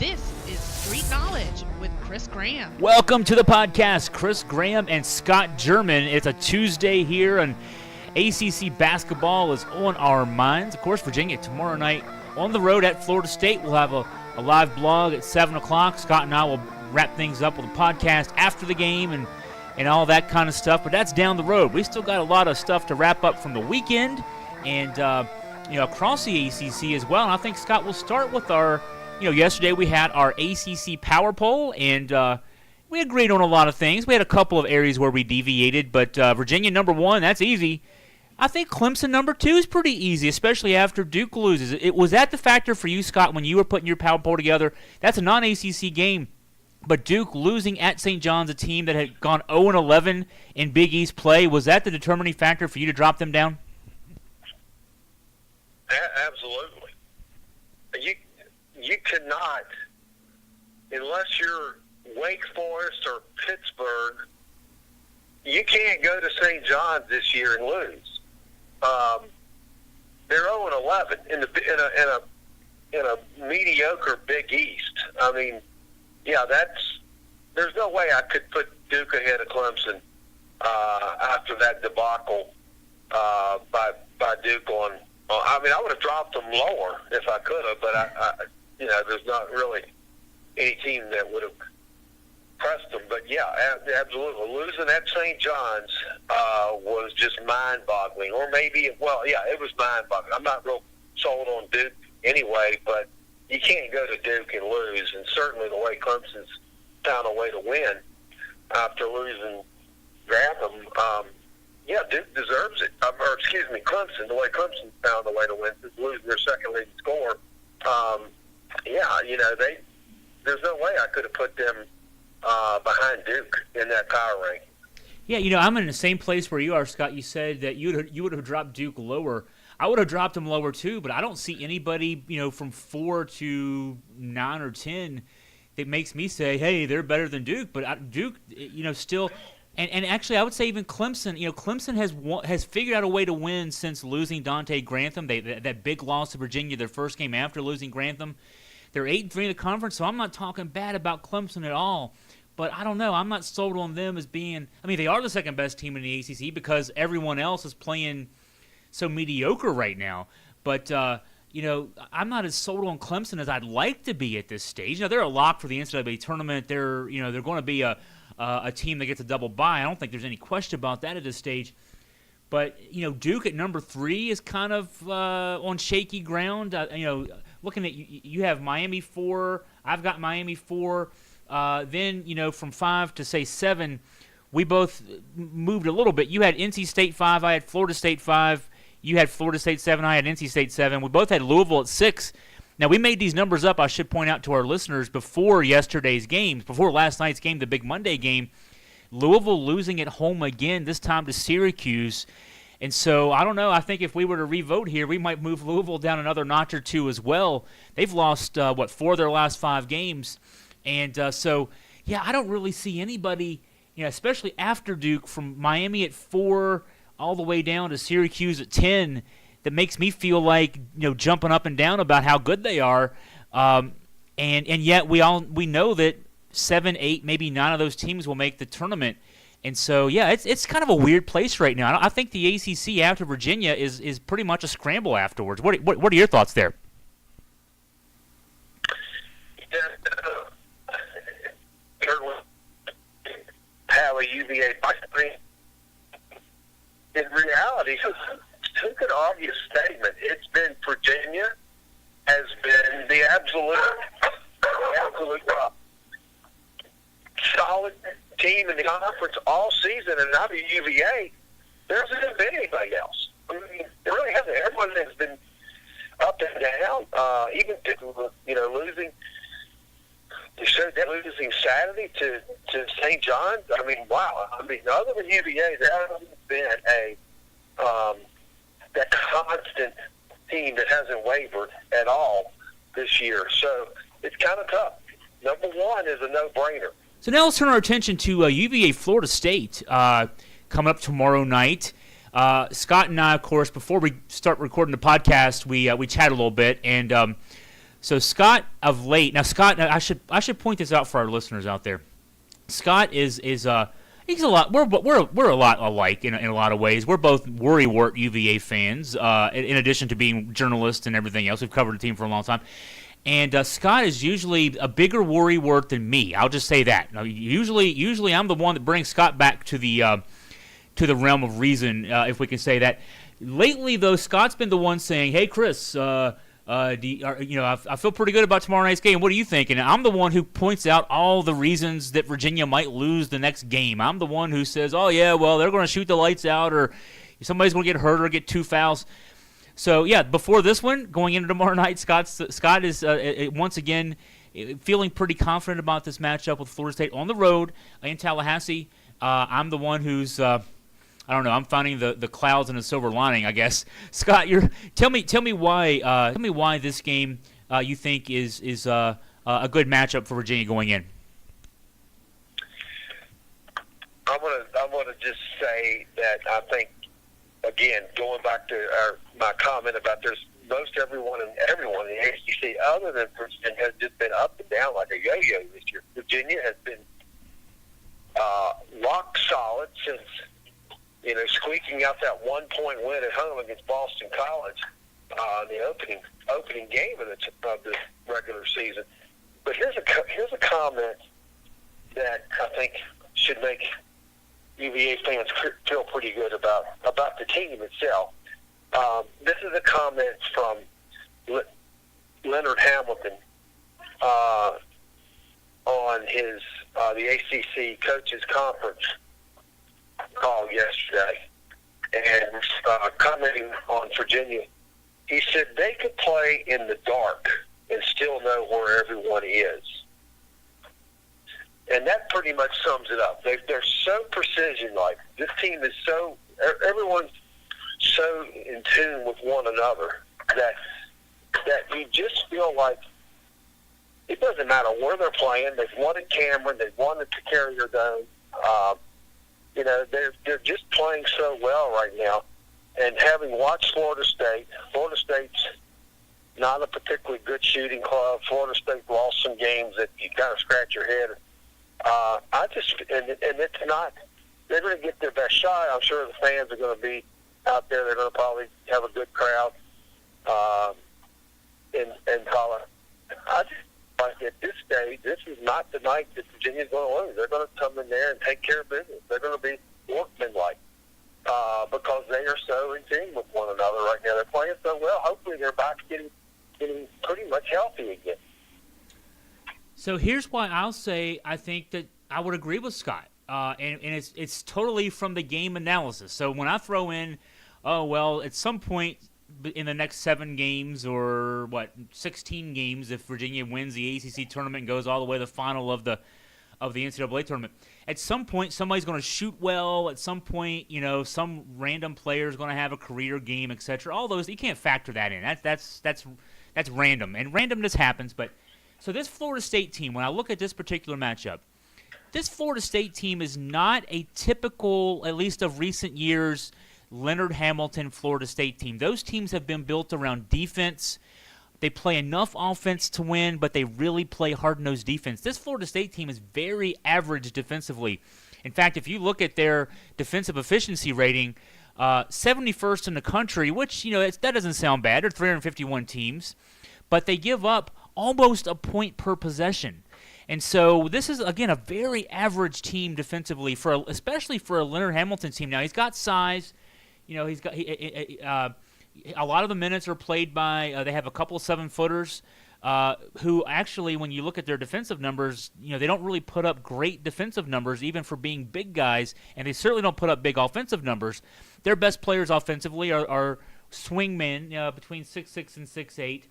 This is Street Knowledge with Chris Graham. Welcome to the podcast, Chris Graham and Scott German. It's a Tuesday here, and ACC basketball is on our minds. Of course, Virginia tomorrow night on the road at Florida State. We'll have a live blog at 7 o'clock. Scott and I will wrap things up with a podcast after the game and all that kind of stuff, but that's down the road. We still got a lot of stuff to wrap up from the weekend and across the ACC as well. And I think, Scott, we'll start with our, yesterday we had our ACC Power Poll, and we agreed on a lot of things. We had a couple of areas where we deviated, but Virginia number one, that's easy. I think Clemson number two is pretty easy, especially after Duke loses. Was that the factor for you, Scott, when you were putting your Power Poll together? That's a non-ACC game, but Duke losing at St. John's, a team that had gone 0-11 in Big East play. Was that the determining factor for you to drop them down? Absolutely. You cannot, unless you're Wake Forest or Pittsburgh, you can't go to St. John's this year and lose. They're 0-11 in a mediocre Big East. I mean, there's no way I could put Duke ahead of Clemson after that debacle by Duke on. I mean, I would have dropped them lower if I could have, but there's not really any team that would have pressed them. But yeah, absolutely, losing at St. John's was just mind-boggling. Or maybe, it was mind-boggling. I'm not real sold on Duke anyway, but you can't go to Duke and lose. And certainly the way Clemson's found a way to win after losing Grantham. Duke deserves it. Clemson, the way Clemson found a way to win, just losing their second leading scorer. There's no way I could have put them behind Duke in that power ranking. Yeah, I'm in the same place where you are, Scott. You said that you would have dropped Duke lower. I would have dropped them lower too, but I don't see anybody, from 4 to 9 or 10 that makes me say, hey, they're better than Duke. But Duke, still. And actually, I would say even Clemson. Clemson has figured out a way to win since losing Dante Grantham. That big loss to Virginia, their first game after losing Grantham. They're 8-3 in the conference, so I'm not talking bad about Clemson at all. But I don't know. I'm not sold on them as being. I mean, they are the second best team in the ACC because everyone else is playing so mediocre right now. But I'm not as sold on Clemson as I'd like to be at this stage. They're a lock for the NCAA tournament. They're going to be a team that gets a double bye. I don't think there's any question about that at this stage. But, Duke at number 3 is kind of on shaky ground. Looking at you have Miami 4. I've got Miami 4. Then, from 5 to, say, 7, we both moved a little bit. You had NC State 5. I had Florida State 5. You had Florida State 7. I had NC State 7. We both had Louisville at 6. Now, we made these numbers up, I should point out to our listeners, before yesterday's games, before last night's game, the big Monday game. Louisville losing at home again, this time to Syracuse. And so, I don't know, I think if we were to re-vote here, we might move Louisville down another notch or two as well. They've lost, 4 of their last 5 games. And I don't really see anybody, especially after Duke, from Miami at 4 all the way down to Syracuse at 10, that makes me feel like, jumping up and down about how good they are. And yet we know that 7, 8, maybe 9 of those teams will make the tournament. And so, it's kind of a weird place right now. I think the ACC after Virginia is pretty much a scramble afterwards. What are your thoughts there? Have a UVA. In reality, who could argue a statement? It's been Virginia has been the absolute solid team in the conference all season, and now the UVA, there hasn't been anybody else. I mean, there really hasn't. Everyone has been up and down. Even losing. They showed that losing Saturday to St. John's. I mean, wow. I mean, other than UVA, there hasn't been that constant team that hasn't wavered at all this year. So it's kind of tough. Number 1 is a no-brainer. So now let's turn our attention to UVA-Florida State coming up tomorrow night. Scott and I, of course, before we start recording the podcast, we chat a little bit, and So Scott of late, now Scott, I should point this out for our listeners out there. Scott is he's a lot. We're a lot alike in a lot of ways. We're both worrywart UVA fans. In addition to being journalists and everything else, we've covered the team for a long time. And Scott is usually a bigger worrywart than me. I'll just say that. Now, usually I'm the one that brings Scott back to the realm of reason, if we can say that. Lately, though, Scott's been the one saying, "Hey, Chris, I feel pretty good about tomorrow night's game. What do you think?" And I'm the one who points out all the reasons that Virginia might lose the next game. I'm the one who says, "Oh yeah, well they're going to shoot the lights out, or somebody's going to get hurt or get 2 fouls." So yeah, before this one, going into tomorrow night, Scott is once again feeling pretty confident about this matchup with Florida State on the road in Tallahassee. I'm the one who's I don't know. I'm finding the clouds in a silver lining, I guess. Scott, tell me why this game you think is a good matchup for Virginia going in. I'm gonna just say that I think, again, going back to my comment about there's most everyone in the ACC other than Virginia has just been up and down like a yo-yo this year. Virginia has been rock solid since squeaking out that 1-point win at home against Boston College, the opening game of the regular season. But here's a comment that I think should make UVA fans feel pretty good about the team itself. This is a comment from Leonard Hamilton on his the ACC coaches conference call yesterday, and commenting on Virginia. He said they could play in the dark and still know where everyone is. And that pretty much sums it up. They're so precision-like. This team is everyone's so in tune with one another that you just feel like it doesn't matter where they're playing. They've won at Cameron. They've won at the Carrier Dome. They're just playing so well right now. And having watched Florida State's not a particularly good shooting club. Florida State lost some games that you kind of scratch your head. And it's not. They're going to get their best shot. I'm sure the fans are going to be out there. They're going to probably have a good crowd in Colorado. I just like at this stage, this is not the night that Virginia's going to lose. They're going to come in there and take care of business. They're going to be workmanlike because they are so in tune with one another right now. They're playing so well. Hopefully, they're back getting pretty much healthy again. So here's why I'll say I think that I would agree with Scott, and it's totally from the game analysis. So when I throw in, at some point in the next 7 games or 16 games, if Virginia wins the ACC tournament and goes all the way to the final of the NCAA tournament, at some point somebody's going to shoot well. At some point, some random player is going to have a career game, etc. All those you can't factor that in. That's random, and randomness happens, but. So this Florida State team, when I look at this particular matchup, this Florida State team is not a typical, at least of recent years, Leonard Hamilton Florida State team. Those teams have been built around defense. They play enough offense to win, but they really play hard-nosed defense. This Florida State team is very average defensively. In fact, if you look at their defensive efficiency rating, 71st in the country, which, that doesn't sound bad. They're 351 teams, but they give up almost a point per possession. And so this is, again, a very average team defensively, especially for a Leonard Hamilton team. Now, he's got size. He's got a lot of the minutes are played by they have a couple of 7-footers who actually, when you look at their defensive numbers, they don't really put up great defensive numbers even for being big guys, and they certainly don't put up big offensive numbers. Their best players offensively are swingmen between 6'6" and 6'8".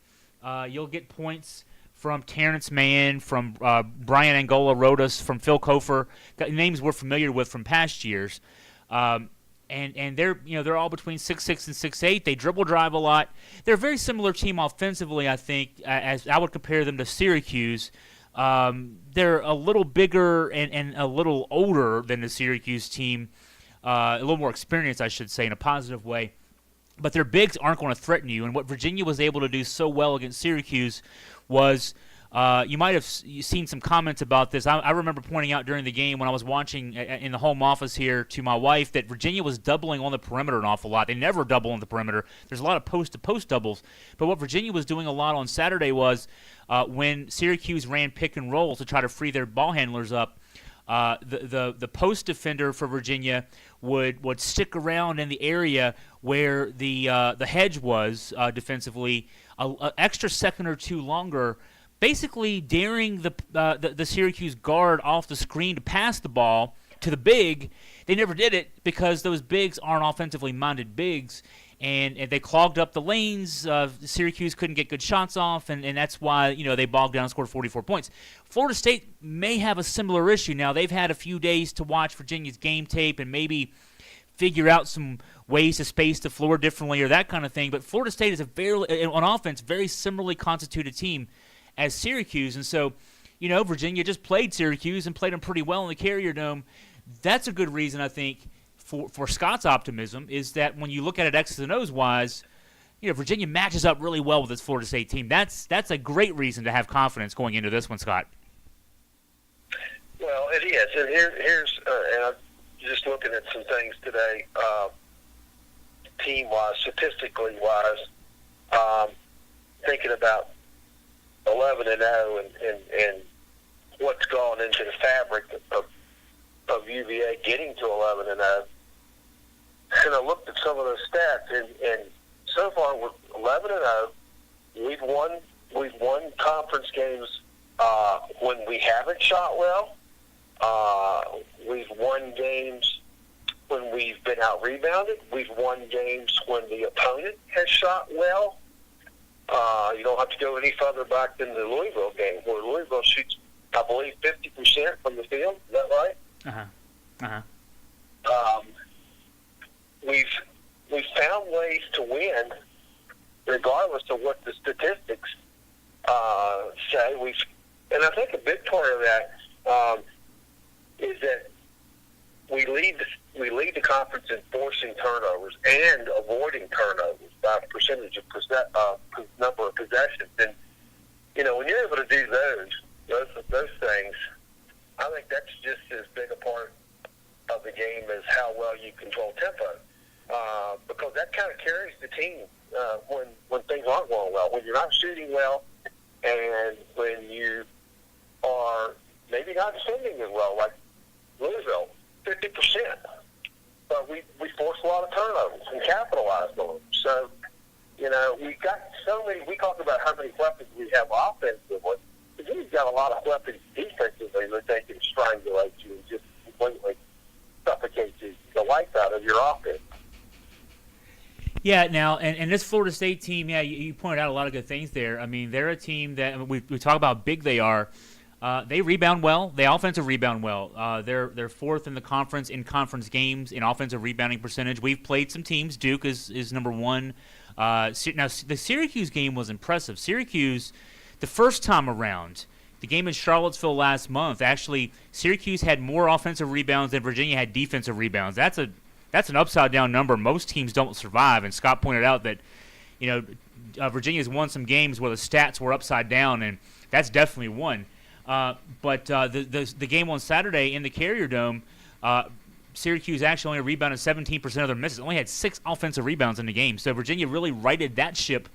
You'll get points from Terrence Mann, from Brian Angola Rodas, from Phil Kofer, names we're familiar with from past years. And they're all between 6'6" and 6'8". They dribble drive a lot. They're a very similar team offensively, I think, as I would compare them to Syracuse. They're a little bigger and a little older than the Syracuse team, a little more experienced, I should say, in a positive way. But their bigs aren't going to threaten you. And what Virginia was able to do so well against Syracuse was you might have seen some comments about this. I remember pointing out during the game when I was watching in the home office here to my wife that Virginia was doubling on the perimeter an awful lot. They never double on the perimeter. There's a lot of post-to-post doubles. But what Virginia was doing a lot on Saturday was when Syracuse ran pick and roll to try to free their ball handlers up, the post defender for Virginia would stick around in the area where the hedge was defensively, an extra second or two longer, basically daring the Syracuse guard off the screen to pass the ball to the big. They never did it because those bigs aren't offensively minded bigs, and they clogged up the lanes. Syracuse couldn't get good shots off, and that's why they bogged down and scored 44 points. Florida State may have a similar issue. Now, they've had a few days to watch Virginia's game tape and maybe figure out some ways to space the floor differently or that kind of thing, but Florida State is on offense, very similarly constituted team as Syracuse, and so Virginia just played Syracuse and played them pretty well in the Carrier Dome. That's a good reason, I think, for Scott's optimism, is that when you look at it X's and O's wise, Virginia matches up really well with this Florida State team. That's a great reason to have confidence going into this one, Scott. Well, it is, and here's and I'm just looking at some things today, team-wise, statistically wise, thinking about 11-0 and what's gone into the fabric of UVA getting to 11-0. And I looked at some of those stats, and so far we're 11-0. We've won conference games when we haven't shot well. We've won games when we've been out-rebounded. We've won games when the opponent has shot well. You don't have to go any further back than the Louisville game, where Louisville shoots, I believe, 50% from the field. Is that right? We've found ways to win, regardless of what the statistics say. And I think a big part of that is that we lead the conference in forcing turnovers and avoiding turnovers by a percentage of number of possessions. And when you're able to do those things, I think that's just as big a part of the game as how well you control tempo, because that kind of carries the team when things aren't going well, when you're not shooting well, and when you are maybe not defending as well, like Louisville, 50%. But we force a lot of turnovers and capitalized on them. So, we've got so many. We talk about how many weapons we have offensively. We've got a lot of weapons defensively that they can strangulate you and just completely suffocate the life out of your offense. Yeah, now, and this Florida State team, you pointed out a lot of good things there. I mean, they're a team that we talk about how big they are. They rebound well. They offensive rebound well. They're fourth in the conference in conference games in offensive rebounding percentage. We've played some teams. Duke is number one. Now, the Syracuse game was impressive. Syracuse, the first time around, the game in Charlottesville last month, actually, Syracuse had more offensive rebounds than Virginia had defensive rebounds. That's an upside-down number. Most teams don't survive, and Scott pointed out that Virginia's won some games where the stats were upside down, and that's definitely one. But the game on Saturday in the Carrier Dome, Syracuse actually only rebounded 17% of their misses. Only had 6 offensive rebounds in the game. So Virginia really righted that ship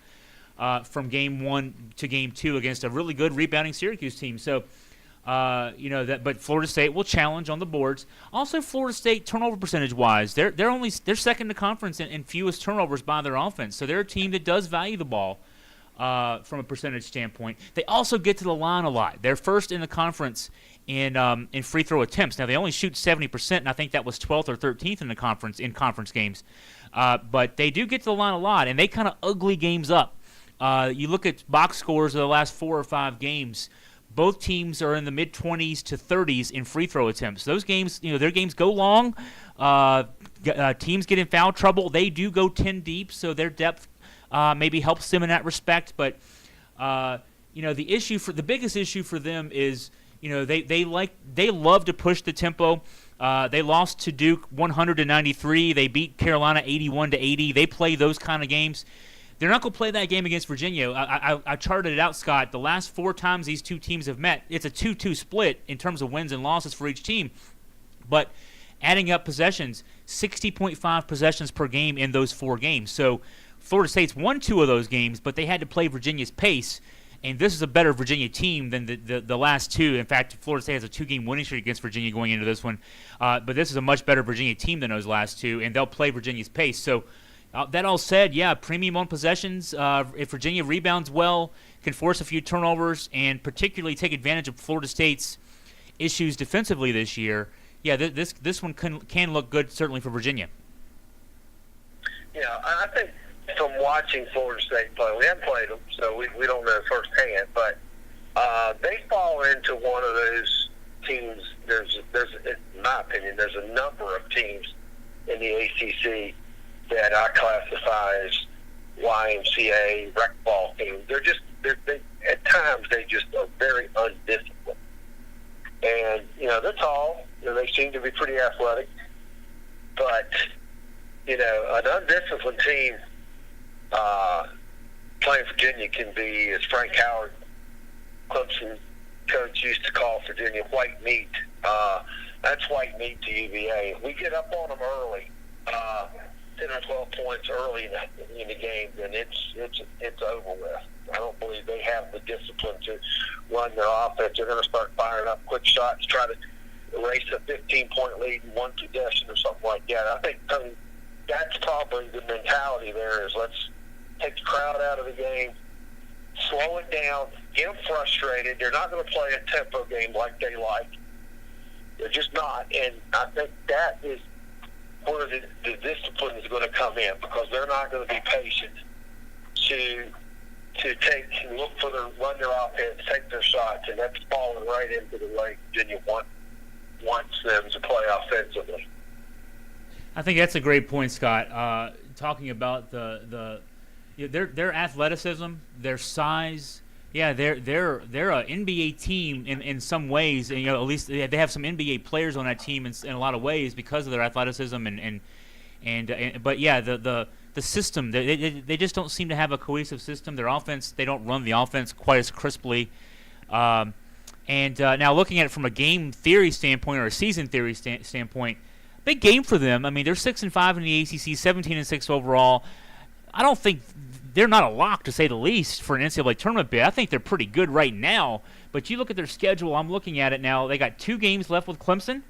from game 1 to game 2 against a really good rebounding Syracuse team. So, but Florida State will challenge on the boards. Also, Florida State turnover percentage-wise, they're second to conference in fewest turnovers by their offense. So they're a team that does value the ball. From a percentage standpoint. They also get to the line a lot. They're first in the conference in free throw attempts. Now, they only shoot 70%, and I think that was 12th or 13th in the conference games. But they do get to the line a lot, and they kind of ugly games up. You look at box scores of the last 4 or 5 games, both teams are in the mid-20s to 30s in free throw attempts. Those games, their games go long. Teams get in foul trouble. They do go 10 deep, so their depth maybe helps them in that respect, but the biggest issue for them is they love to push the tempo. They lost to Duke 100-93. They beat Carolina 81-80. They play those kind of games. they're not going to play that game against Virginia. I charted it out, Scott. The last 4 times these two teams have met, it's a 2-2 split in terms of wins and losses for each team. But adding up possessions, 60.5 possessions per game in those 4 games. So Florida State's won 2 of those games, but they had to play Virginia's pace. And this is a better Virginia team than the last 2. In fact, Florida State has a 2-game winning streak against Virginia going into this one. But this is a much better Virginia team than those last 2, and they'll play Virginia's pace. So that all said, yeah, premium on possessions. If Virginia rebounds well, can force a few turnovers, and particularly take advantage of Florida State's issues defensively this year, yeah, this one can look good, certainly for Virginia. Yeah, I think from watching Florida State play, we haven't played them, so we don't know firsthand, but they fall into one of those teams. There's, in my opinion, there's a number of teams in the ACC that I classify as YMCA rec ball teams. They at times they just are very undisciplined, and they're tall. They seem to be pretty athletic, but an undisciplined team playing Virginia can be, as Frank Howard, Clemson coach, used to call Virginia, white meat. That's white meat to UVA. If we get up on them early, 10 or 12 points early in the game, then it's over with. I don't believe they have the discipline to run their offense. They're going to start firing up quick shots, try to erase a 15-point lead in one possession or something like that. I think that's probably the mentality there is let's take the crowd out of the game, slow it down, get them frustrated. They're not going to play a tempo game like they like. They're just not. And I think that is where the discipline is going to come in, because they're not going to be patient to look for run their offense, take their shots, and that's falling right into the way Virginia wants them to play offensively. I think that's a great point, Scott. Talking about their athleticism, their size. Yeah, they're an NBA team in some ways. And, at least they have some NBA players on that team in a lot of ways because of their athleticism but yeah, the system, they just don't seem to have a cohesive system. Their offense, they don't run the offense quite as crisply. Now looking at it from a game theory standpoint or a season theory standpoint, big game for them. I mean, they're 6-5 in the ACC, 17-6 overall. I don't think they're not a lock, to say the least, for an NCAA tournament bid. I think they're pretty good right now. But you look at their schedule. I'm looking at it now. They got 2 games left with Clemson.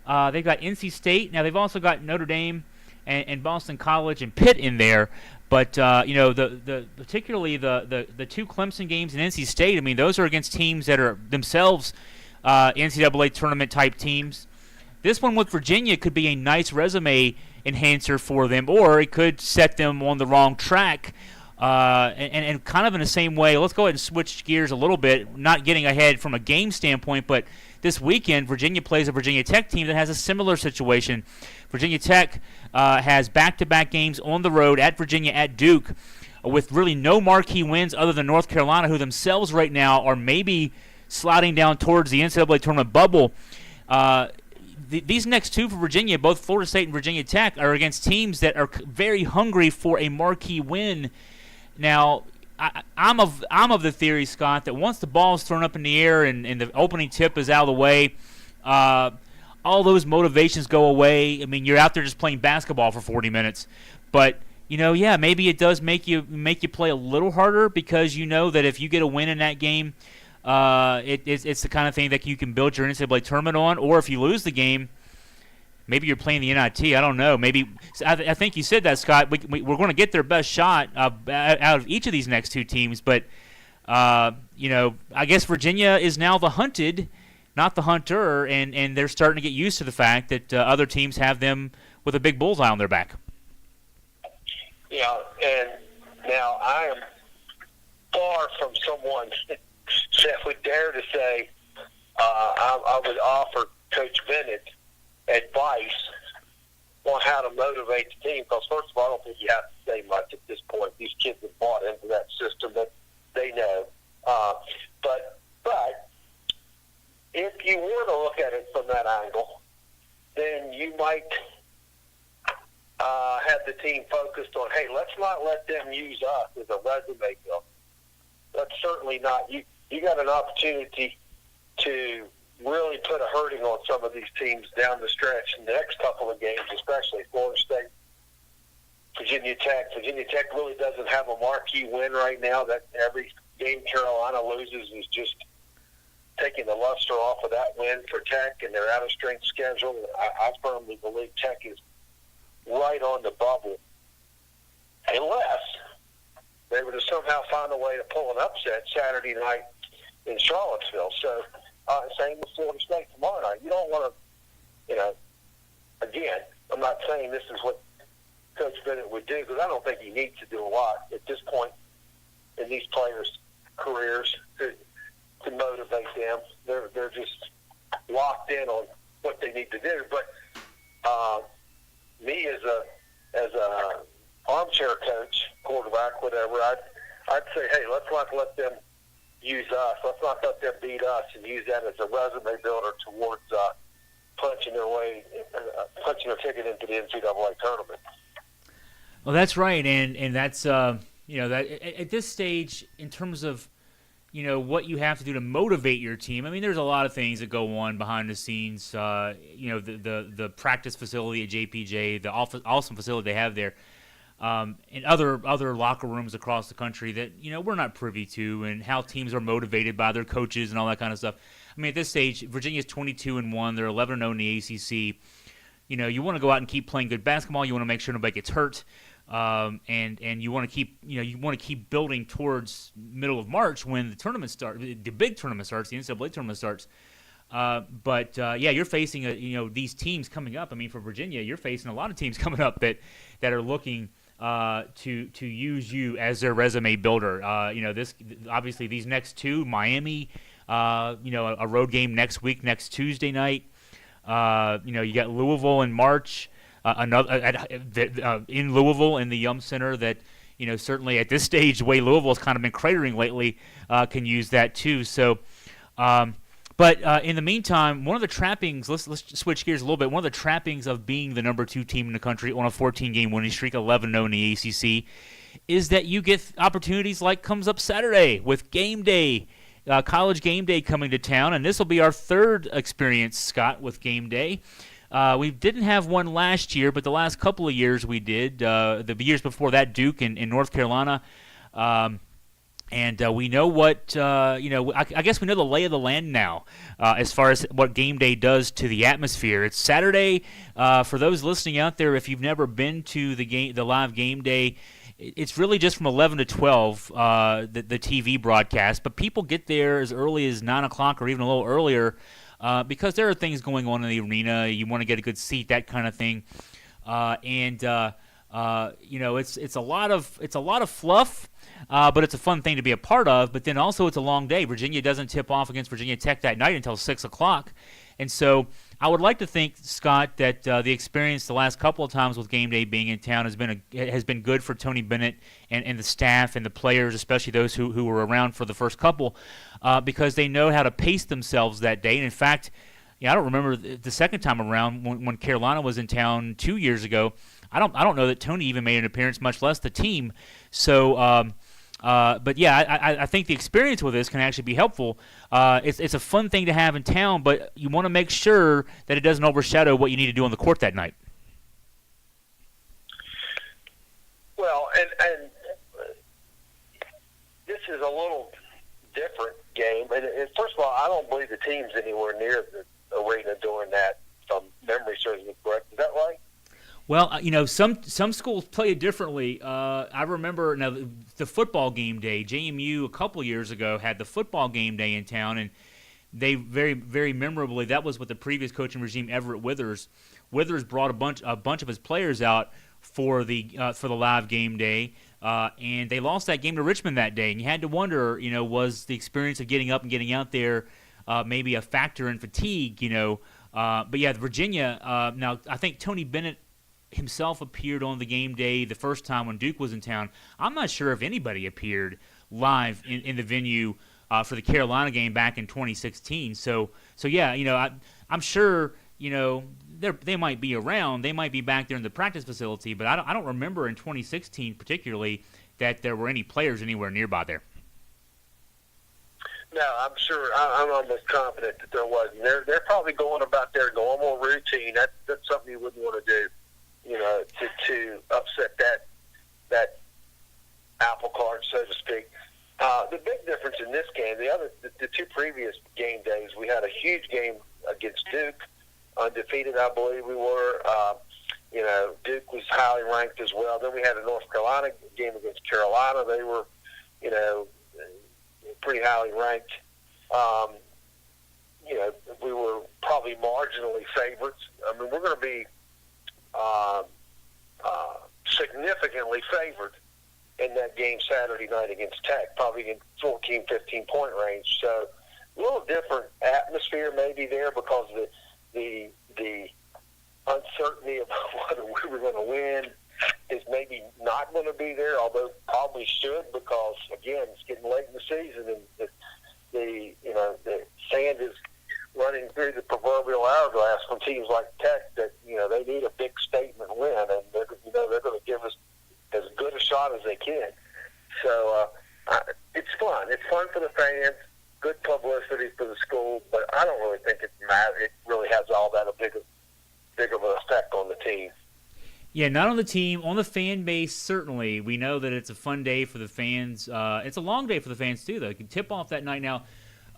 They've got NC State. Now they've also got Notre Dame and Boston College and Pitt in there. But particularly the 2 Clemson games and NC State. I mean, those are against teams that are themselves NCAA tournament type teams. This one with Virginia could be a nice resume enhancer for them, or it could set them on the wrong track. And kind of in the same way, let's go ahead and switch gears a little bit, not getting ahead from a game standpoint, but this weekend Virginia plays a Virginia Tech team that has a similar situation. Virginia Tech has back-to-back games on the road at Virginia, at Duke, with really no marquee wins other than North Carolina, who themselves right now are maybe sliding down towards the NCAA tournament bubble. These next 2 for Virginia, both Florida State and Virginia Tech, are against teams that are very hungry for a marquee win. Now, I'm of the theory, Scott, that once the ball is thrown up in the air and the opening tip is out of the way, all those motivations go away. I mean, you're out there just playing basketball for 40 minutes. But, maybe it does make you play a little harder, because you know that if you get a win in that game, it's the kind of thing that you can build your NCAA tournament on. Or if you lose the game, maybe you're playing the NIT. I don't know. Maybe I think you said that, Scott. We're going to get their best shot out of each of these next 2 teams. But I guess Virginia is now the hunted, not the hunter, and they're starting to get used to the fact that other teams have them with a big bullseye on their back. Yeah, and now I am far from someone that would dare to say I would offer Coach Bennett advice on how to motivate the team, because first of all, I don't think you have to say much at this point. These kids have bought into that system that they know. But if you were to look at it from that angle, then you might have the team focused on, hey, let's not let them use us as a resume builder. That's certainly not. You got an opportunity to really put a hurting on some of these teams down the stretch in the next couple of games, especially Florida State, Virginia Tech. Virginia Tech really doesn't have a marquee win right now. That every game Carolina loses is just taking the luster off of that win for Tech, and they're out of strength schedule. I firmly believe Tech is right on the bubble, unless they were to somehow find a way to pull an upset Saturday night in Charlottesville. So, same with Florida State tomorrow night. You don't want to, again, I'm not saying this is what Coach Bennett would do, because I don't think he needs to do a lot at this point in these players' careers to motivate them. They're just locked in on what they need to do. But me as a armchair coach, quarterback, whatever, I'd say, hey, let's not let them use us. Let's not let them beat us and use that as a resume builder towards punching their ticket into the NCAA tournament. Well, that's right, and that's that at this stage, in terms of what you have to do to motivate your team. I mean, there's a lot of things that go on behind the scenes. The practice facility at JPJ, the awesome facility they have there, and other locker rooms across the country that we're not privy to, and how teams are motivated by their coaches and all that kind of stuff. I mean, at this stage, Virginia's 22-1. They're 11-0 in the ACC. You want to go out and keep playing good basketball. You want to make sure nobody gets hurt. And you want to keep building towards middle of March when the tournament starts, the big tournament starts, the NCAA tournament starts. But you're facing these teams coming up. I mean, for Virginia, you're facing a lot of teams coming up that are looking to use you as their resume builder. This obviously these next two, Miami, a road game next week, next Tuesday night. You got Louisville in March. In Louisville in the Yum Center that certainly at this stage the way Louisville's kind of been cratering lately can use that too. So, but in the meantime, one of the trappings, let's switch gears a little bit. One of the trappings of being the number 2 team in the country on a 14-game winning streak, 11-0 in the ACC, is that you get opportunities like comes up Saturday with game day. College game day coming to town, and this will be our third experience, Scott, with game day. We didn't have one last year, but the last couple of years we did. The years before that, Duke in North Carolina. And we know what, I guess we know the lay of the land now as far as what game day does to the atmosphere. It's Saturday. For those listening out there, if you've never been to the live game day, it's really just from 11 to 12, the TV broadcast. But people get there as early as 9 o'clock or even a little earlier. Because there are things going on in the arena, you want to get a good seat, that kind of thing, it's a lot of fluff, but it's a fun thing to be a part of. But then also it's a long day. Virginia doesn't tip off against Virginia Tech that night until 6 o'clock, and so I would like to think, Scott, that the experience the last couple of times with game day being in town has been good for Tony Bennett and the staff and the players, especially those who were around for the first couple. Because they know how to pace themselves that day. And in fact, I don't remember the second time around when Carolina was in town 2 years ago. I don't know that Tony even made an appearance, much less the team. So, I think the experience with this can actually be helpful. It's a fun thing to have in town, but you want to make sure that it doesn't overshadow what you need to do on the court that night. Well, and this is a little different game. And first of all, I don't believe the team's anywhere near the arena doing that. If memory serves me correct, is that right? Well, some schools play it differently. I remember now the football game day. JMU a couple years ago had the football game day in town, and they very, very memorably, that was with the previous coaching regime, Everett Withers. Withers brought a bunch of his players out for the live game day. And they lost that game to Richmond that day, and you had to wonder, was the experience of getting up and getting out there maybe a factor in fatigue, But yeah, Virginia. Now I think Tony Bennett himself appeared on the game day the first time when Duke was in town. I'm not sure if anybody appeared live in the venue for the Carolina game back in 2016. So yeah, I'm sure they might be around. They might be back there in the practice facility, but I don't remember in 2016 particularly that there were any players anywhere nearby there. No, I'm sure. I'm almost confident that there wasn't. They're probably going about their normal routine. That's something you wouldn't want to do, to upset that apple cart, so to speak. The big difference in this game, the two previous game days, we had a huge game against Duke, undefeated, I believe we were. Duke was highly ranked as well. Then we had a North Carolina game against Carolina. They were, pretty highly ranked. We were probably marginally favorites. I mean, we're going to be significantly favored in that game Saturday night against Tech, probably in 14, 15-point range. So a little different atmosphere maybe there because of the uncertainty about whether we were going to win is maybe not going to be there, although probably should, because again, it's getting late in the season and the sand is running through the proverbial hourglass from teams like Tech that they need a big statement win, and they're going to give us as good a shot as they can. So it's fun. It's fun for the fans. Good publicity for the school, but I don't really think it really has all that big of an effect on the team. Yeah, not on the team, on the fan base, certainly. We know that it's a fun day for the fans. It's a long day for the fans, too, though. You can tip off that night. Now,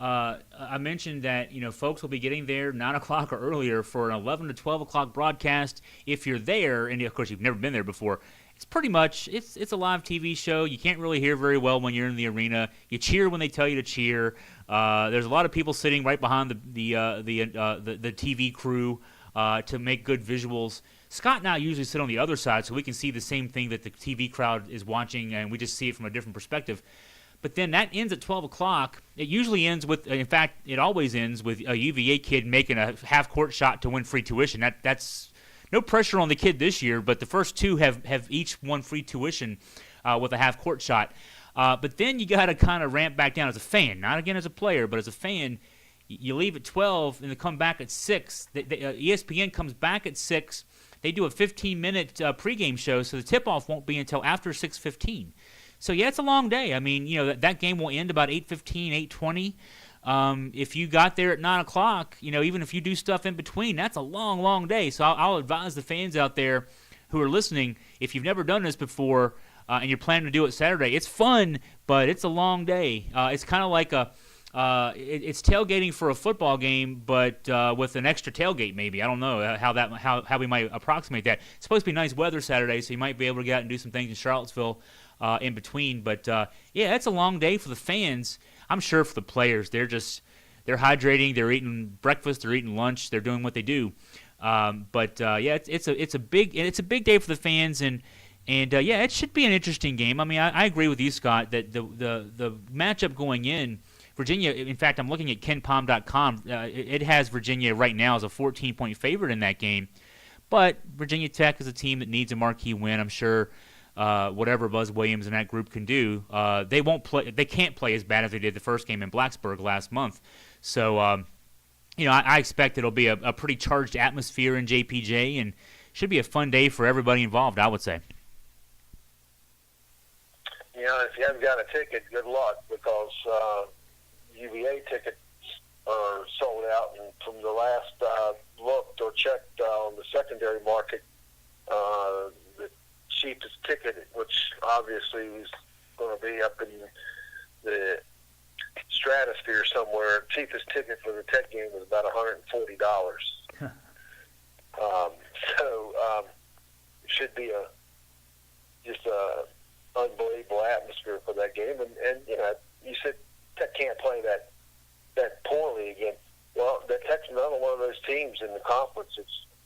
I mentioned that, folks will be getting there 9 o'clock or earlier for an 11 to 12 o'clock broadcast. If you're there, and, of course, you've never been there before, it's pretty much, it's a live TV show. You can't really hear very well when you're in the arena. You cheer when they tell you to cheer. There's a lot of people sitting right behind the TV crew to make good visuals. Scott and I usually sit on the other side so we can see the same thing that the TV crowd is watching, and we just see it from a different perspective. But then that ends at 12 o'clock. It usually ends with, in fact, it always ends with a UVA kid making a half-court shot to win free tuition. That's no pressure on the kid this year, but the first two have each won free tuition with a half-court shot. But then you got to kind of ramp back down as a fan, not again as a player, but as a fan. You leave at 12 and they come back at 6. ESPN comes back at 6. They do a 15-minute pregame show, so the tip-off won't be until after 6:15. So, yeah, it's a long day. I mean, that game will end about 8:15, 8:20. If you got there at 9 o'clock, even if you do stuff in between, that's a long, long day. So I'll advise the fans out there who are listening, if you've never done this before and you're planning to do it Saturday, it's fun, but it's a long day. It's kind of like it's tailgating for a football game, but with an extra tailgate maybe. I don't know how we might approximate that. It's supposed to be nice weather Saturday, so you might be able to get out and do some things in Charlottesville in between. But, yeah, it's a long day for the fans. I'm sure for the players, they're hydrating, they're eating breakfast, they're eating lunch, they're doing what they do. Yeah, it's a big day for the fans, and yeah, it should be an interesting game. I mean, I agree with you, Scott, that the matchup going in, Virginia, in fact, I'm looking at KenPom.com. It has Virginia right now as a 14-point favorite in that game. But Virginia Tech is a team that needs a marquee win. I'm sure whatever Buzz Williams and that group can do, they won't play. They can't play as bad as they did the first game in Blacksburg last month. So, I expect it'll be a pretty charged atmosphere in JPJ, and should be a fun day for everybody involved, I would say. If you haven't got a ticket, good luck, because UVA tickets are sold out, and from the last looked or checked on the secondary market, the cheapest ticket, which obviously is going to be up in the stratosphere somewhere, cheapest ticket for the Tech game was about $140. It should be just a unbelievable atmosphere for that game, and you said Tech can't play that poorly again. Well, the Tech's another one of those teams in the conference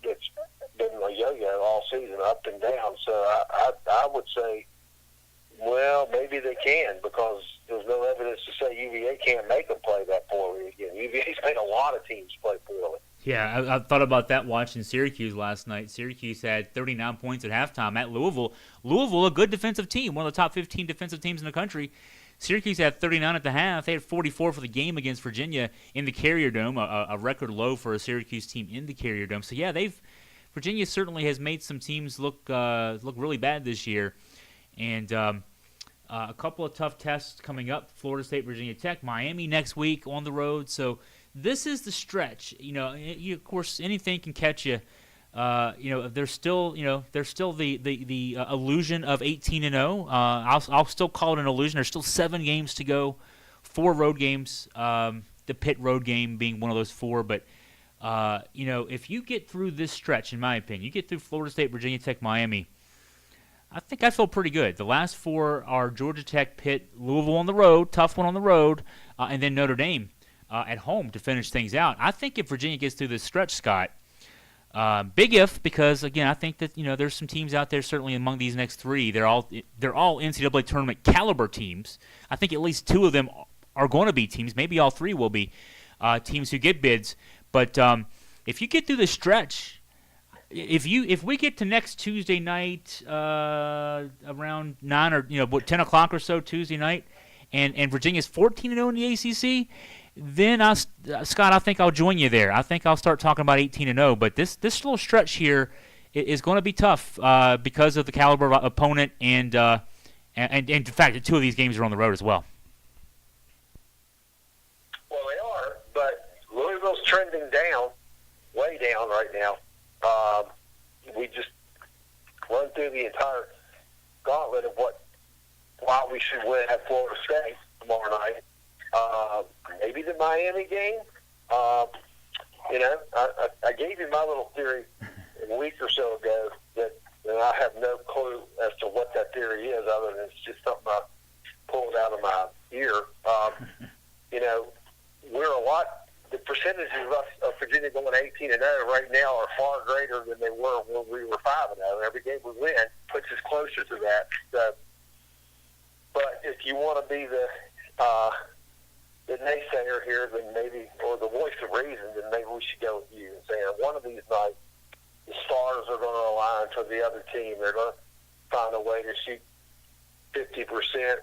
that's been a yo-yo all season, up and down. So I would say, well, maybe they can, because there's no evidence to say UVA can't make them play that poorly again. UVA's made a lot of teams play poorly. Yeah, I thought about that watching Syracuse last night. Syracuse had 39 points at halftime at Louisville. Louisville, a good defensive team, one of the top 15 defensive teams in the country. Syracuse had 39 at the half. They had 44 for the game against Virginia in the Carrier Dome, a record low for a Syracuse team in the Carrier Dome. So yeah, Virginia certainly has made some teams look really bad this year, and a couple of tough tests coming up: Florida State, Virginia Tech, Miami next week on the road. So this is the stretch. Of course, anything can catch you. There's still the illusion of 18-0. I'll still call it an illusion. There's still 7 games to go, 4 road games. The Pitt road game being one of those 4. But if you get through this stretch, in my opinion, you get through Florida State, Virginia Tech, Miami, I think I feel pretty good. The last 4 are Georgia Tech, Pitt, Louisville on the road, tough one on the road, and then Notre Dame at home to finish things out. I think if Virginia gets through this stretch, Scott, big if, because again, I think that there's some teams out there certainly among these next 3. They're all NCAA tournament caliber teams. I think at least 2 of them are going to be teams. Maybe all 3 will be teams who get bids. But if you get through the stretch, if we get to next Tuesday night around 9 or 10 o'clock or so Tuesday night, and Virginia's 14-0 in the ACC. Then, Scott, I think I'll join you there. I think I'll start talking about 18-0. But this little stretch here is going to be tough because of the caliber of opponent, and in fact, 2 of these games are on the road as well. Well, they are, but Louisville's trending down, way down right now. We just run through the entire gauntlet of why we should win at Florida State tomorrow night. Maybe the Miami game. I gave you my little theory a week or so ago that I have no clue as to what that theory is, other than it's just something I pulled out of my ear. We're a lot. The percentages of Virginia going 18-0 right now are far greater than they were when we were 5-0. Every game we win puts us closer to that. So, but if you want to be the naysayer here, then maybe, or the voice of reason, then maybe we should go with you and say, one of these nights, the stars are going to align to the other team. They're going to find a way to shoot 50%.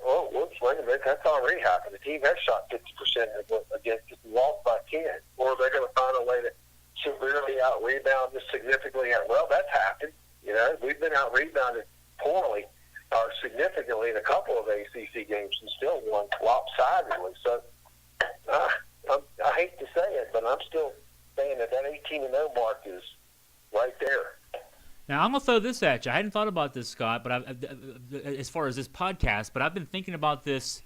Oh, whoops, wait a minute, that's already happened. The team has shot 50% against us, lost by 10. Or they're going to find a way to severely out-rebound us significantly. Well, that's happened. We've been out-rebounded poorly or significantly in a couple of ACC games and still won lopsidedly. So, I hate to say it, but I'm still saying that 18-0 mark is right there. Now, I'm going to throw this at you. I hadn't thought about this, Scott, but as far as this podcast, but I've been thinking about this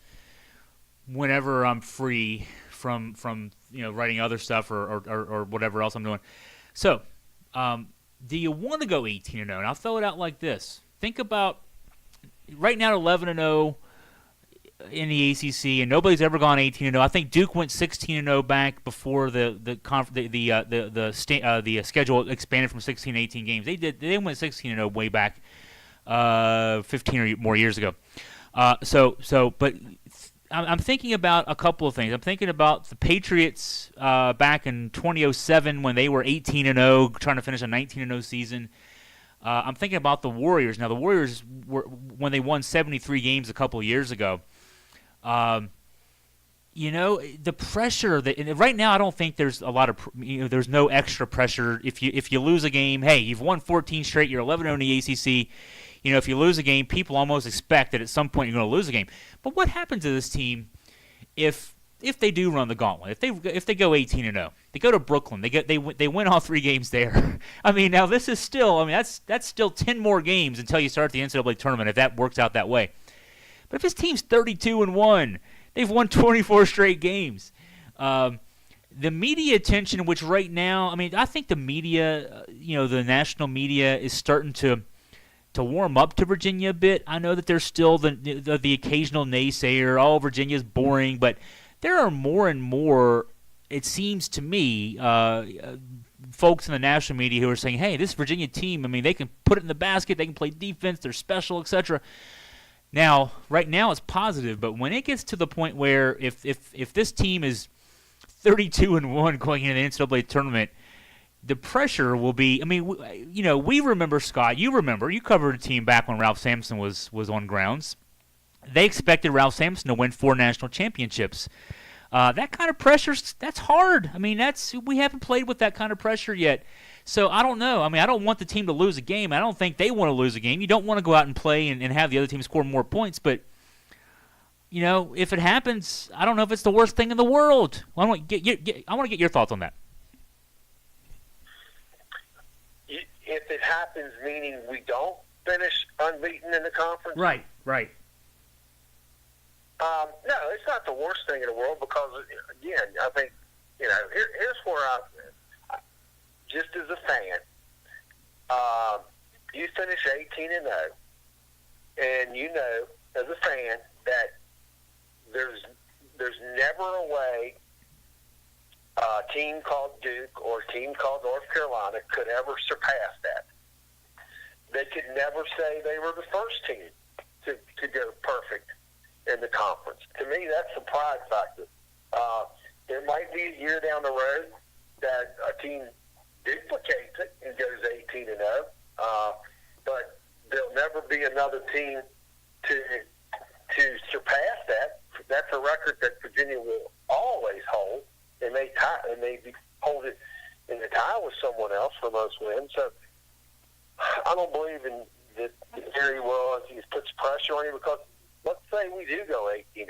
whenever I'm free from writing other stuff or whatever else I'm doing. So, do you want to go 18-0? And I'll throw it out like this. Think about right now 11-0 in the ACC, and nobody's ever gone 18-0. I think Duke went 16-0 back before the schedule expanded from 16 to 18 games. They went 16-0 way back 15 or more years ago. But I'm thinking about a couple of things. I'm thinking about the Patriots back in 2007 when they were 18-0, trying to finish a 19-0 season. I'm thinking about the Warriors. Now, the Warriors were when they won 73 games a couple of years ago. The pressure that right now, I don't think there's a lot of there's no extra pressure. If you lose a game, hey, you've won 14 straight, you're 11-0 in the ACC. If you lose a game, people almost expect that at some point you're going to lose a game. But what happens to this team if they do run the gauntlet? If they go 18-0, they go to Brooklyn, they win all 3 games there. I mean, now this is still, that's still 10 more games until you start the NCAA tournament if that works out that way. But if his team's 32-1, they've won 24 straight games. The media attention, which right now, I think the media, the national media is starting to warm up to Virginia a bit. I know that there's still the occasional naysayer, Virginia's boring, but there are more and more, it seems to me, folks in the national media who are saying, hey, this Virginia team, they can put it in the basket, they can play defense, they're special, etc. Now, right now it's positive, but when it gets to the point where if this team is 32-1 going into the NCAA tournament, the pressure will be. We remember, Scott. You remember you covered a team back when Ralph Sampson was on grounds. they expected Ralph Sampson to win 4 national championships. That kind of pressure, that's hard. I mean, we haven't played with that kind of pressure yet. So I don't know. I mean, I don't want the team to lose a game. I don't think they want to lose a game. You don't want to go out and play and have the other team score more points. But, if it happens, I don't know if it's the worst thing in the world. I want to get your thoughts on that. If it happens, meaning we don't finish unbeaten in the conference? Right. No, it's not the worst thing in the world because, again, I think, here's where just as a fan, you finish 18-0, and you know, as a fan, that there's never a way a team called Duke or a team called North Carolina could ever surpass that. They could never say they were the first team to go perfect in the conference. To me, that's the pride factor. There might be a year down the road that a team duplicates it and goes 18-0, but there'll never be another team to surpass that. That's a record that Virginia will always hold. They may hold it in the tie with someone else for most wins. So I don't believe in the theory. Well, he puts pressure on you because let's say we do go 18-0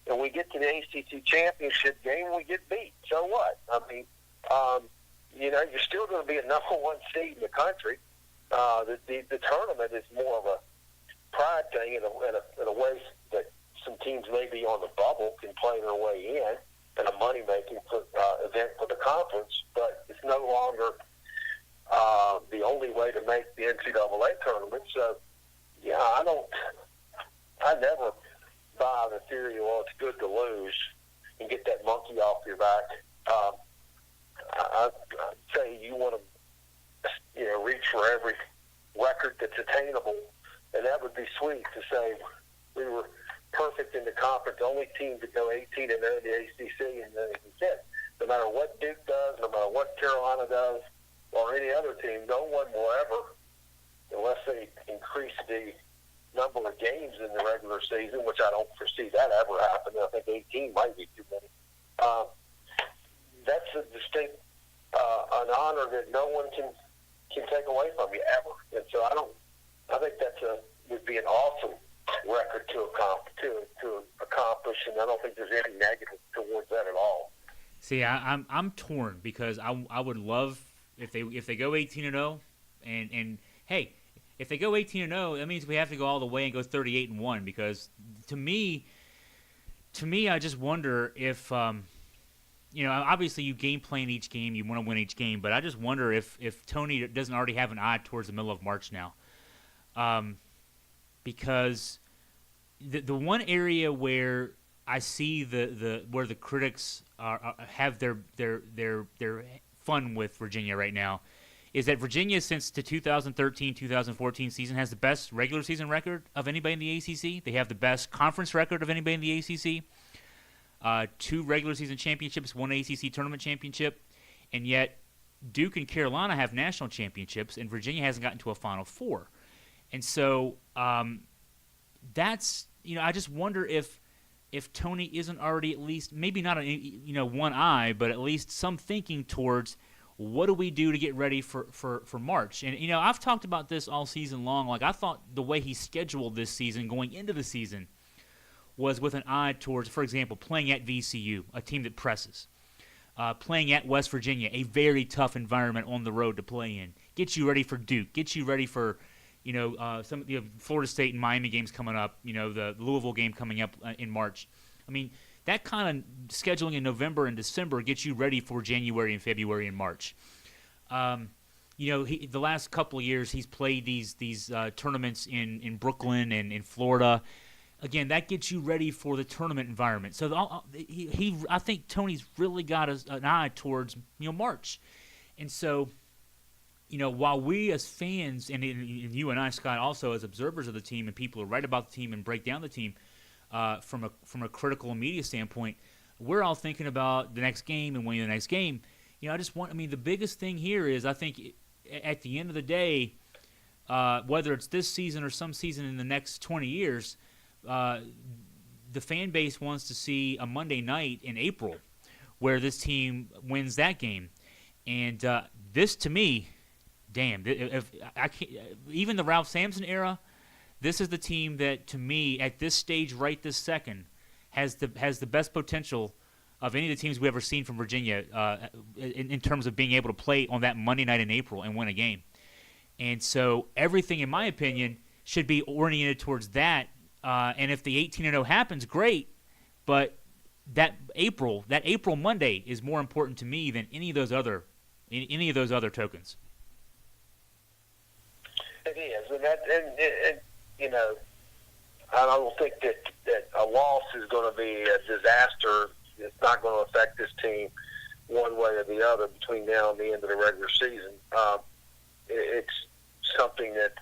and we get to the ACC championship game and we get beat. So what? I mean, you're still going to be a number 1 seed in the country. The tournament is more of a pride thing in a way that some teams maybe on the bubble can play their way in and a money-making event for the conference, but it's no longer the only way to make the NCAA tournament. So, yeah, I never buy the theory, well, it's good to lose and get that monkey off your back. I'd say you want to, reach for every record that's attainable, and that would be sweet to say we were perfect in the conference, only team to go 18-0 in the ACC, and then he said, no matter what Duke does, no matter what Carolina does, or any other team, no one will ever, unless they increase the number of games in the regular season, which I don't foresee that ever happening. I think 18 might be too many. That's a distinct an honor that no one can take away from you ever. And so I think would be an awesome record to accomplish, and I don't think there's any negative towards that at all. See, I'm torn because I would love if they go 18-0, and hey, if they go 18-0, that means we have to go all the way and go 38-1. Because to me, I just wonder if obviously you game plan each game, you want to win each game, but I just wonder if Tony doesn't already have an eye towards the middle of March now, because the one area where I see where the critics have their fun with Virginia right now is that Virginia, since the 2013-2014 season, has the best regular season record of anybody in the ACC. They have the best conference record of anybody in the ACC. 2 regular season championships, 1 ACC tournament championship, and yet Duke and Carolina have national championships, and Virginia hasn't gotten to a Final Four. And so that's I just wonder if Tony isn't already at least maybe not one eye, but at least some thinking towards what do we do to get ready for March. And I've talked about this all season long. Like I thought the way he scheduled this season going into the season was with an eye towards, for example, playing at VCU, a team that presses, playing at West Virginia, a very tough environment on the road to play in, get you ready for Duke, get you ready for some of the Florida State and Miami games coming up, the Louisville game coming up in March. I mean, that kind of scheduling in November and December gets you ready for January and February and March. The last couple of years he's played these tournaments in Brooklyn and in Florida. Again, that gets you ready for the tournament environment. So I think Tony's really got an eye towards March, and so while we as fans and you and I, Scott, also as observers of the team and people who write about the team and break down the team from a critical and media standpoint, we're all thinking about the next game and winning the next game. The biggest thing here is I think at the end of the day, whether it's this season or some season in the next 20 years. the fan base wants to see a Monday night in April where this team wins that game. And this, to me, damn, if I can't, even the Ralph Sampson era, this is the team that, to me, at this stage, right this second, has the best potential of any of the teams we've ever seen from Virginia in terms of being able to play on that Monday night in April and win a game. And so everything, in my opinion, should be oriented towards that. And if the 18-0 happens, great. But that April Monday is more important to me than any of those other tokens. It is, and you know, I don't think that a loss is going to be a disaster. It's not going to affect this team one way or the other between now and the end of the regular season. It's something that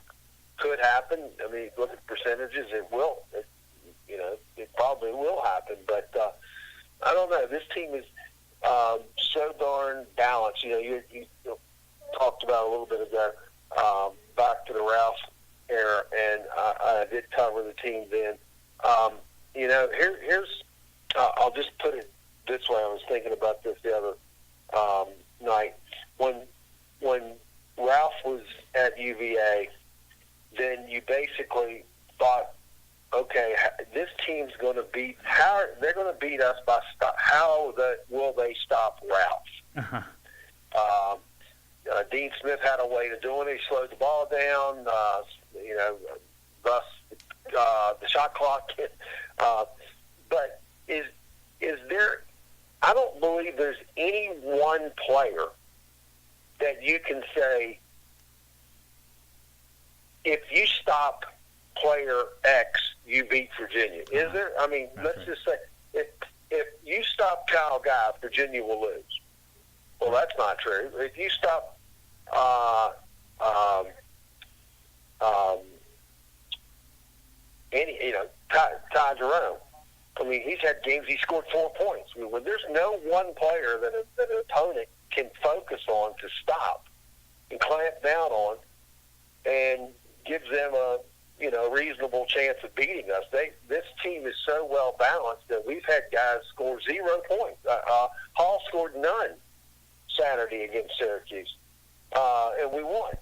could happen. I mean, look at percentages. It will. It probably will happen. But I don't know. This team is so darn balanced. You know, you talked about a little bit ago back to the Ralph era, and I did cover the team then. Here's I'll just put it this way. I was thinking about this the other night. When Ralph was at UVA, then you basically thought, okay, this team's going to beat. They're going to beat us by stop. Will they stop Ralph? Uh-huh. Dean Smith had a way to doing it. He slowed the ball down. Thus the shot clock. But is there? I don't believe there's any one player that you can say, if you stop player X, you beat Virginia. Is there? I mean, let's just say if you stop Kyle Guy, Virginia will lose. Well, that's not true. If you stop Ty Jerome, I mean, he's had games he scored 4 points. I mean, when there's no one player that an opponent can focus on to stop and clamp down on and gives them a reasonable chance of beating us. This team is so well balanced that we've had guys score 0 points. Hall scored none Saturday against Syracuse, and we won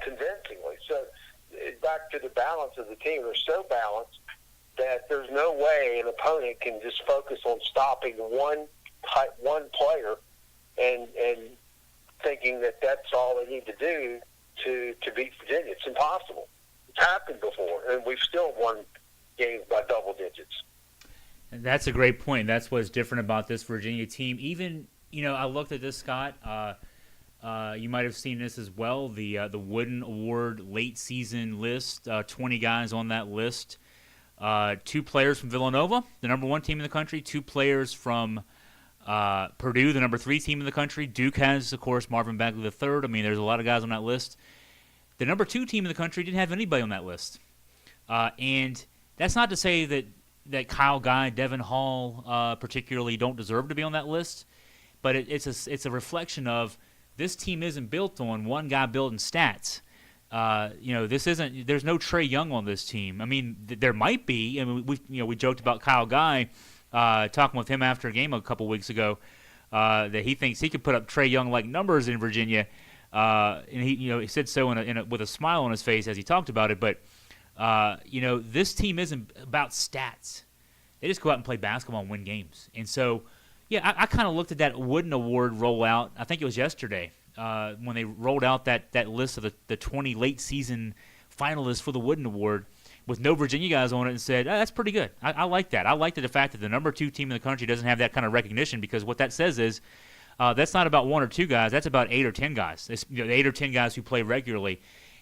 convincingly. So back to the balance of the team, they're so balanced that there's no way an opponent can just focus on stopping one player and thinking that that's all they need to do to beat Virginia. It's impossible. It's happened before, and we've still won games by double digits. And that's a great point. That's what's different about this Virginia team. Even, I looked at this, Scott. You might have seen this as well, the Wooden Award late season list, 20 guys on that list. 2 players from Villanova, the number 1 team in the country, 2 players from Purdue, the number 3 team in the country. Duke has, of course, Marvin Bagley III. I mean, there's a lot of guys on that list. The number 2 team in the country didn't have anybody on that list. And that's not to say that Kyle Guy, Devin Hall particularly don't deserve to be on that list, but it's a reflection of this team isn't built on one guy building stats. There's no Trae Young on this team. I mean, there might be. I mean, we joked about Kyle Guy, talking with him after a game a couple weeks ago, that he thinks he could put up Trae Young like numbers in Virginia, and he said so with a smile on his face as he talked about it. But this team isn't about stats. They just go out and play basketball and win games. And so, yeah, I kind of looked at that Wooden Award rollout. I think it was yesterday. When they rolled out that list of the 20 late season finalists for the Wooden Award with no Virginia guys on it, and said, that's pretty good. I like that. I like the fact that the number 2 team in the country doesn't have that kind of recognition, because what that says is that's not about 1 or 2 guys. That's about 8 or 10 guys. It's 8 or 10 guys who play regularly,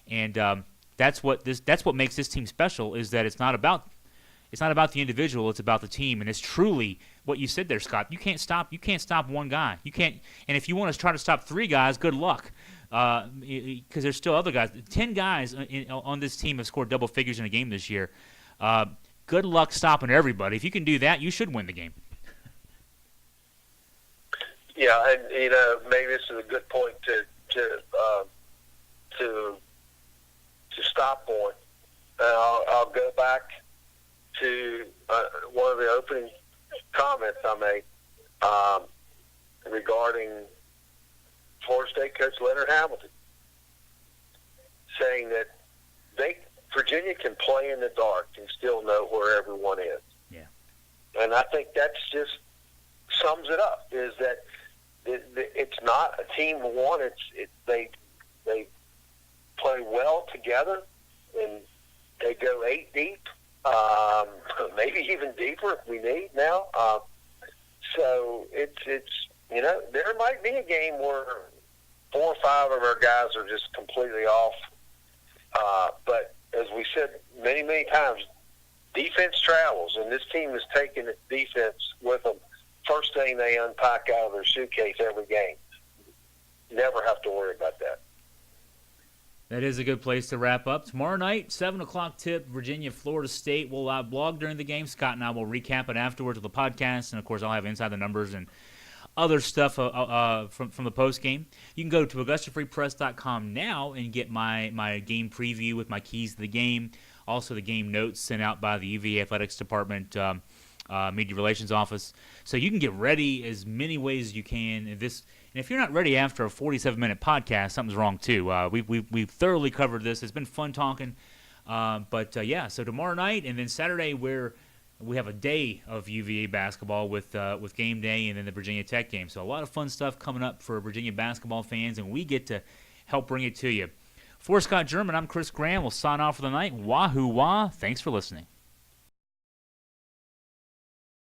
and that's what makes this team special, is that it's not about the individual, it's about the team. And it's truly what you said there, Scott. You can't stop one guy. You can't. And if you want to try to stop 3 guys, good luck, because there's still other guys. 10 guys on this team have scored double figures in a game this year. Good luck stopping everybody. If you can do that, you should win the game. Yeah, and maybe this is a good point to stop on. I'll go back to one of the opening comments I made regarding Florida State coach Leonard Hamilton, saying that Virginia can play in the dark and still know where everyone is. Yeah. And I think that's just sums it up, is that it's not a team of one. They play well together, and they go 8 deep, maybe even deeper if we need now. So it's there might be a game where 4 or 5 of our guys are just completely off. But as we said many, many times, defense travels, and this team is taking its defense with them. First thing they unpack out of their suitcase every game. Never have to worry about that. That is a good place to wrap up. Tomorrow night, 7 o'clock tip, Virginia-Florida State. We'll blog during the game. Scott and I will recap it afterwards with the podcast. And, of course, I'll have inside the numbers and other stuff from the post game. You can go to AugustaFreePress.com now and get my game preview with my keys to the game. Also, the game notes sent out by the UVA Athletics Department Media Relations Office. So you can get ready as many ways as you can. And if you're not ready after a 47-minute podcast, something's wrong too. We've thoroughly covered this. It's been fun talking. So tomorrow night and then Saturday, where we have a day of UVA basketball with game day and then the Virginia Tech game. So a lot of fun stuff coming up for Virginia basketball fans, and we get to help bring it to you. For Scott German, I'm Chris Graham. We'll sign off for the night. Wahoo wah. Thanks for listening.